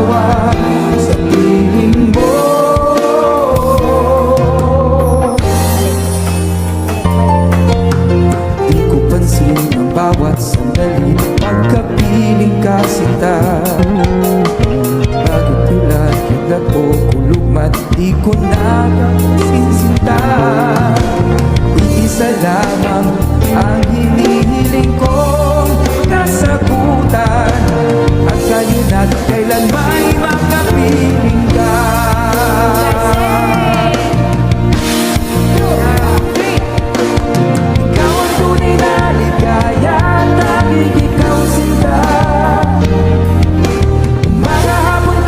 awa sa piling mo. Di ko pansin ang bawat sandali pagkapiling ka sinta. Bakit tulad kita ko kulugmat, di ko na